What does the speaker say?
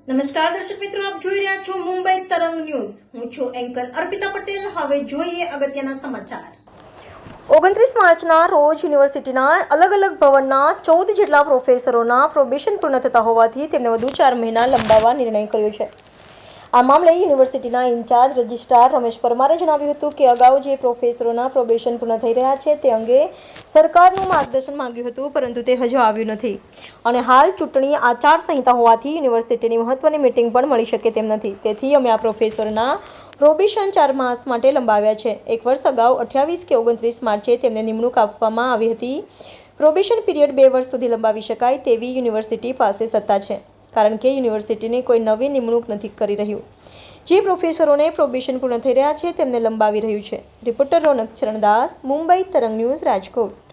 નમસ્કાર દર્શક મિત્રો, આપ જોઈ રહ્યા છો મુંબઈ તરંગ ન્યૂઝ. હું છું એન્કર અર્પિતા પટેલ. હવે જોઈએ અગત્યના સમાચાર. 29 માર્ચના રોજ યુનિવર્સિટીના અલગ અલગ ભવનના 14 જેટલા પ્રોફેસરોના પ્રોબેશન પૂર્ણ થતા હોવાથી તેમને વધુ 4 મહિના લંબાવવા નિર્ણય કર્યો છે. આ મામલે યુનિવર્સિટીના ઇન્ચાર્જ રજિસ્ટ્રાર રમેશ પરમારે જણાવ્યું હતું કે અગાઉ જે પ્રોફેસરોના પ્રોબેશન પૂર્ણ થઈ રહ્યા છે તે અંગે સરકારનું માર્ગદર્શન માંગ્યું હતું, પરંતુ તે હજુ આવ્યું નથી અને હાલ ચૂંટણી આચારસંહિતા હોવાથી યુનિવર્સિટીની મહત્વની મીટિંગ પણ મળી શકે તેમ નથી. તેથી અમે આ પ્રોફેસરોના પ્રોબેશન 4 માસ માટે લંબાવ્યા છે. 1 વર્ષ અગાઉ 28 કે 29 માર્ચે તેમને નિમણૂક આપવામાં આવી હતી. પ્રોબેશન પીરિયડ 2 વર્ષ સુધી લંબાવી શકાય તેવી યુનિવર્સિટી પાસે સત્તા છે, કારણ કે યુનિવર્સિટીની કોઈ નવી નિમણૂક નથી કરી રહ્યું. જે પ્રોફેસરોને પ્રોબેશન પૂર્ણ થઈ રહ્યા છે તેમને લંબાવી રહ્યું છે. રિપોર્ટર રોનક ચરણદાસ, મુંબઈ તરંગ ન્યૂઝ, રાજકોટ.